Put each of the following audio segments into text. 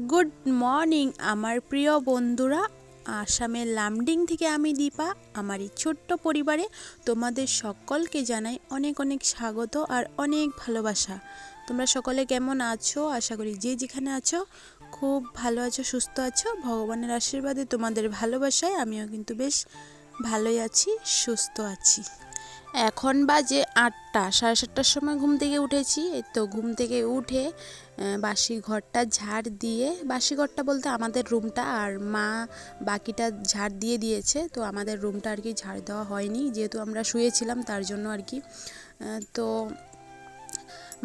Good morning আমার প্রিয় বন্ধুরা। আসামের লামডিং থেকে আমি দীপা। আমার এই ছোট্ট পরিবারে তোমাদের সকলকে জানাই অনেক অনেক স্বাগত আর অনেক ভালোবাসা। তোমরা সকলে কেমন আছো? আশা করি যে যেখানে আছো খুব ভালো আছো, সুস্থ আছো। ভগবানের আশীর্বাদে তোমাদের ভালোবাসায় আমিও কিন্তু বেশ ভালোই আছি, সুস্থ আছি। এখন বাজে 8টা, 7:30টার সময় ঘুম থেকে উঠেছি। এই তো ঘুম থেকে উঠে বাসি ঘরটা ঝাড় দিয়ে, বাসি ঘরটা বলতে আমাদের রুমটা, আর মা বাকিটা ঝাড় দিয়ে দিয়েছে। তো আমাদের রুমটা আর কি ঝাড় দেওয়া হয়নি, যেহেতু আমরা শুয়েছিলাম তার জন্য আর কি। তো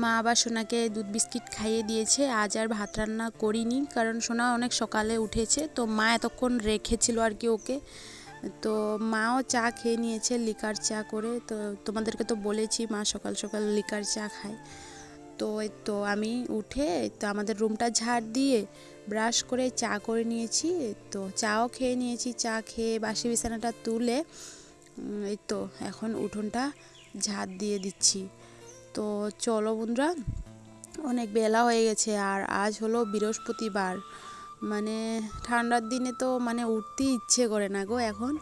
মা আবার সোনাকে দুধ বিস্কিট খাইয়ে দিয়েছে। আজ আর ভাত রান্না করিনি, কারণ সোনা অনেক সকালে উঠেছে, তো মা এতক্ষণ রেখেছিল আর কি ওকে। তো মাও চা খেয়ে নিয়েছে, লিকার চা করে। তো তোমাদেরকে তো বলেছি মা সকাল সকাল লিকার চা খায়। তো এই তো আমি উঠে তো আমাদের রুমটা ঝাড় দিয়ে ব্রাশ করে চা করে নিয়েছি। তো চাও খেয়ে নিয়েছি। চা খেয়ে বাসি বিছানাটা তুলে এই তো এখন উঠোনটা ঝাড় দিয়ে দিচ্ছি। তো চলো বন্ধুরা, অনেক বেলা হয়ে গেছে, আর আজ হলো বৃহস্পতিবার। মানে ঠান্ডার দিনে তো মানে উঠতেই ইচ্ছে করে না গো। এখন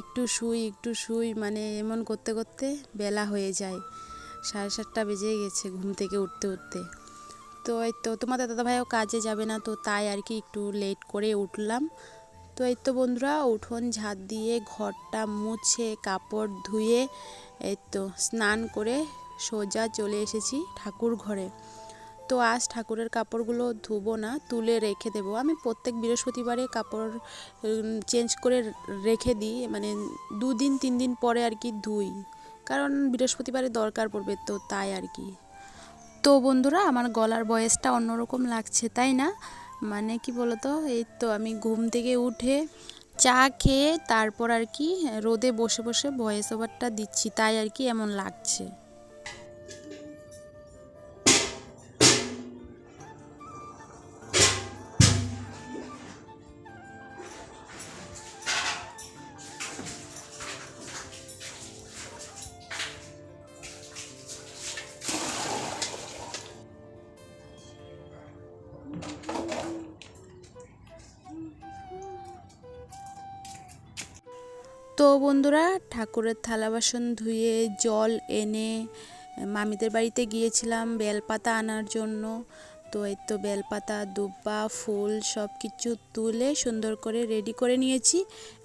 একটু শুই মানে এমন করতে করতে বেলা হয়ে যায়। 7:30টা বেজে গেছে ঘুম থেকে উঠতে উঠতে। তো এই তো তোমাদের দাদাভাইও কাজে যাবে না, তো তাই আর কি একটু লেট করে উঠলাম। তো এই তো বন্ধুরা, উঠোন ঝাড় দিয়ে ঘরটা মুছে কাপড় ধুয়ে এই তো স্নান করে সোজা চলে এসেছি ঠাকুর ঘরে। তো আজ ঠাকুরের কাপড়গুলো ধুবো না, তুলে রেখে দেবো। আমি প্রত্যেক বৃহস্পতিবারে কাপড় চেঞ্জ করে রেখে দিই, মানে 2 দিন 3 দিন পরে আর কি ধুই, কারণ বৃহস্পতিবারে দরকার পড়বে, তো তাই আর কি। তো বন্ধুরা, আমার গলার ভয়েসটা অন্যরকম লাগছে তাই না? মানে কি বলতো, এই তো আমি ঘুম থেকে উঠে চা খেয়ে তারপর আর কি রোদে বসে বসে ভয়েস ওভারটা দিচ্ছি, তাই আর কি এমন লাগছে। তো বন্ধুরা, ঠাকুরের থালা বাসন ধুয়ে জল এনে মামিদের বাড়িতে গিয়েছিলাম বেলপাতা আনার জন্য। তো এই তো বেলপাতা, দুব্বা, ফুল সব কিছু তুলে সুন্দর করে রেডি করে নিয়েছি।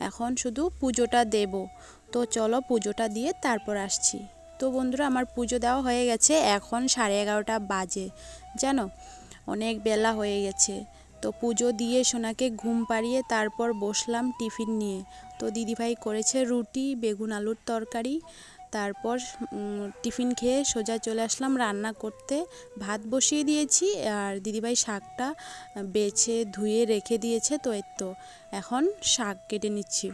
এখন শুধু পুজোটা দেব। তো চলো পুজোটা দিয়ে তারপর আসছি। তো বন্ধুরা, আমার পুজো দেওয়া হয়ে গেছে। এখন 11:30টা বাজে, জানো, অনেক বেলা হয়ে গেছে। তো পুজো দিয়ে সোনাকে ঘুম পাড়িয়ে তারপর বসলাম টিফিন নিয়ে। তো দিদিভাই করেছে রুটি, বেগুন আলুর তরকারি। তারপর টিফিন খেয়ে সোজা চলে আসলাম রান্না করতে। ভাত বসিয়ে দিয়েছি, আর দিদিভাই শাকটা বেছে ধুয়ে রেখে দিয়েছে। তো এই তো এখন শাক কেটে নিচ্ছি।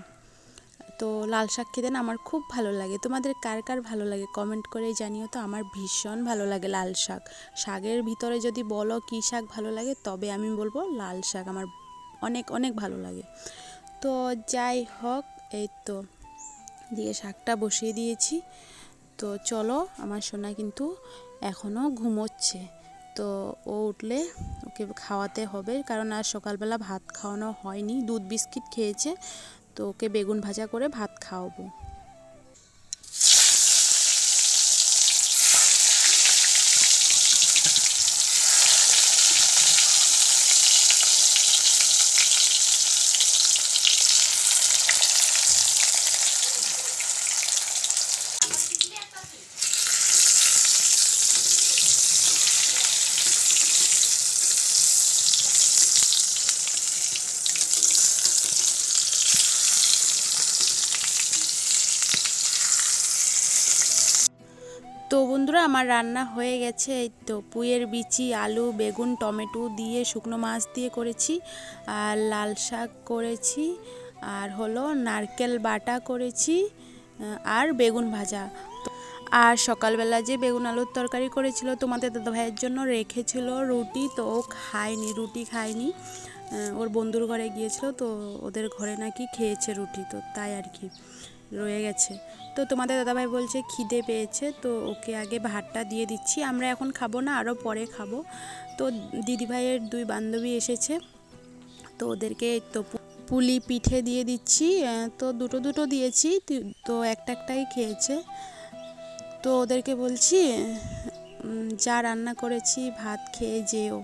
তো লাল শাক খেতে না আমার খুব ভালো লাগে। তোমাদের কার কার ভালো লাগে কমেন্ট করে জানিও তো। আমার ভীষণ ভালো লাগে লাল শাক। শাকের ভিতরে যদি বলো কী শাক ভালো লাগে, তবে আমি বলবো লাল শাক আমার অনেক অনেক ভালো লাগে। তো যাই হোক, এই তো দিয়ে শাকটা বসিয়ে দিয়েছি। তো চলো, আমার সোনা কিন্তু এখনও ঘুমোচ্ছে। তো ও উঠলে ওকে খাওয়াতে হবে, কারণ আজ সকালবেলা ভাত খাওয়ানো হয়নি, দুধ বিস্কিট খেয়েছে। তো ওকে বেগুন ভাজা করে ভাত খাওয়াবো। তো বন্ধুরা, আমার রান্না হয়ে গেছে। এই তো পুঁইয়ের বিচি, আলু, বেগুন, টমেটো দিয়ে শুকনো মাছ দিয়ে করেছি, আর লাল শাক করেছি, আর হলো নারকেল বাটা করেছি, আর বেগুন ভাজা। আর সকালবেলা যে বেগুন আলুর তরকারি করেছিল তোমাদের দাদাভাইয়ের জন্য রেখেছিল রুটি, তো ও খায়নি, রুটি খায়নি। ওর বন্ধুর ঘরে গিয়েছিল, তো ওদের ঘরে নাকি খেয়েছে রুটি, তো তাই আর কি। রয়ে গেছে। তো তোমাদের দাদাভাই বলছে খিদে পেয়েছে, তো ওকে আগে ভাতটা দিয়ে দিচ্ছি। আমরা এখন খাবো না, আরও পরে খাবো। তো দিদিভাইয়ের 2 বান্ধবী এসেছে, তো ওদেরকে তো পুলি পিঠে দিয়ে দিচ্ছি। তো দুটো দুটো দিয়েছি, তো একটাই খেয়েছে। তো ওদেরকে বলছি যা রান্না করেছি ভাত খেয়ে যেও।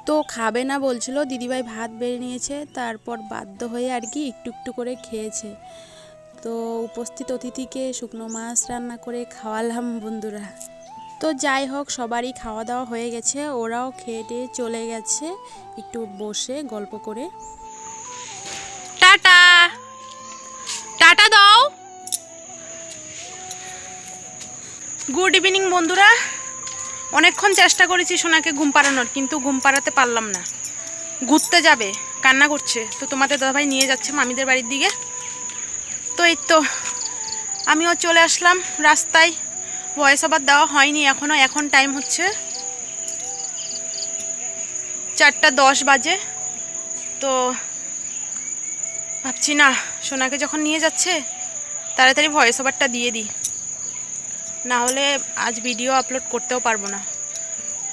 তো খাবে না বলছিল, দিদিভাই ভাত বেড়ে নিয়েছে, তারপর বাধ্য হয়ে আর কি একটু একটু করে খেয়েছে। তো উপস্থিত অতিথিকে শুকনো মাছ রান্না করে খাওয়ালাম বন্ধুরা। তো যাই হোক, সবারই খাওয়া দাওয়া হয়ে গেছে, ওরাও খেয়ে টেয়ে চলে গেছে একটু বসে গল্প করে। টাটা টাটা দাও। গুড ইভিনিং বন্ধুরা। অনেকক্ষণ চেষ্টা করেছি সোনাকে ঘুম পাড়ানোর, কিন্তু ঘুম পাড়াতে পারলাম না। ঘুরতে যাবে, কান্না করছে, তো তোমাদের দাদাভাই নিয়ে যাচ্ছে মামিদের বাড়ির দিকে। তো এই তো আমিও চলে আসলাম রাস্তায়। ভয়েস ওভার দেওয়া হয়নি এখনও, এখন টাইম হচ্ছে 4:10 বাজে। তো ভাবছি না, সোনাকে যখন নিয়ে যাচ্ছে তাড়াতাড়ি ভয়েস ওভারটা দিয়ে দিই, না হলে আজ ভিডিও আপলোড করতেও পারবো না।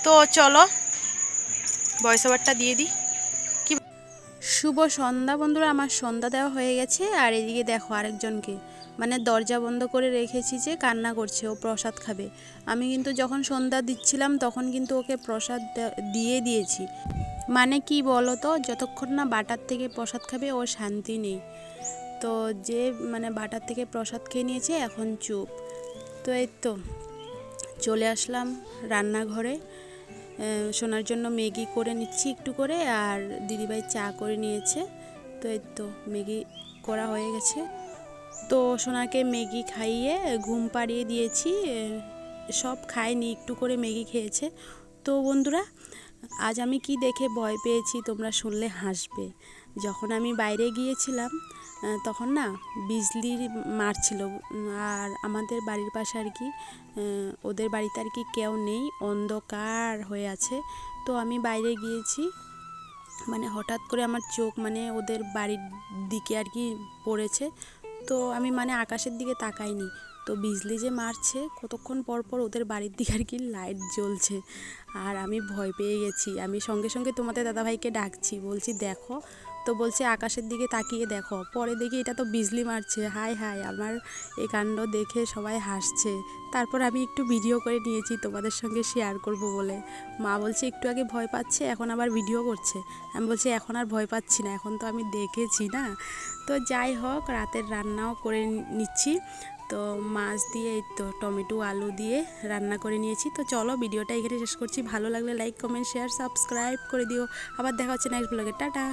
তো চলো ভয়েস ওভারটা দিয়ে দিই। কি শুভ সন্ধ্যা বন্ধুরা, আমার সন্ধ্যা দেওয়া হয়ে গেছে। আর এদিকে দেখো আরেকজনকে, মানে দরজা বন্ধ করে রেখেছি যে কান্না করছে, ও প্রসাদ খাবে। আমি কিন্তু যখন সন্ধ্যা দিচ্ছিলাম তখন কিন্তু ওকে প্রসাদ দিয়ে দিয়েছি। মানে কি বলো তো, যতক্ষণ না বাটার থেকে প্রসাদ খাবে ও শান্তি নেই। তো যে মানে বাটার থেকে প্রসাদ খেয়ে নিয়েছে, এখন চুপ। তো এই তো চলে আসলাম রান্নাঘরে, সোনার জন্য ম্যাগি করে নিচ্ছি একটু করে, আর দিদিভাই চা করে নিয়েছে। তো এই তো ম্যাগি করা হয়ে গেছে। তো সোনাকে ম্যাগি খাইয়ে ঘুম পাড়িয়ে দিয়েছি, সব খায়নি, একটু করে ম্যাগি খেয়েছে। তো বন্ধুরা, আজ আমি কি দেখে ভয় পেয়েছি তোমরা শুনলে হাসবে। যখন আমি বাইরে গিয়েছিলাম তখন না বিজলি মারছিল, আর আমাদের বাড়ির পাশে আর কি ওদের বাড়িতে আর কি কেউ নেই, অন্ধকার হয়ে আছে। তো আমি বাইরে গিয়েছি, মানে হঠাৎ করে আমার চোখ মানে ওদের বাড়ির দিকে আর কি পড়েছে। তো আমি মানে আকাশের দিকে তাকাইনি, তো বিজলি যে মারছে কতক্ষণ পর পর ওদের বাড়ির দিকে আর কি লাইট জ্বলছে, আর আমি ভয় পেয়ে গেছি। আমি সঙ্গে সঙ্গে তোমাদের দাদাভাইকে ডাকছি, বলছি দেখো। তো বলছে আকাশের দিকে তাকিয়ে দেখো, পরে দেখি এটা তো বিজলি মারছে। হাই হাই, আমার এই কাণ্ড দেখে সবাই হাসছে। তারপর আমি একটু ভিডিও করে নিয়েছি তোমাদের সঙ্গে শেয়ার করব বলে। মা বলছে একটু আগে ভয় পাচ্ছে, এখন আবার ভিডিও করছে। আমি বলছি এখন আর ভয় পাচ্ছি না, এখন তো আমি দেখেছি না। তো যাই হোক, রাতের রান্নাও করে নিচ্ছি। তো মাছ দিয়ে এই তো টমেটো আলু দিয়ে রান্না করে নিয়েছি। তো চলো ভিডিওটা এখানে শেষ করছি। ভালো লাগলে লাইক কমেন্ট শেয়ার সাবস্ক্রাইব করে দিও। আবার দেখা হচ্ছে নেক্সট ব্লগে। টাটা।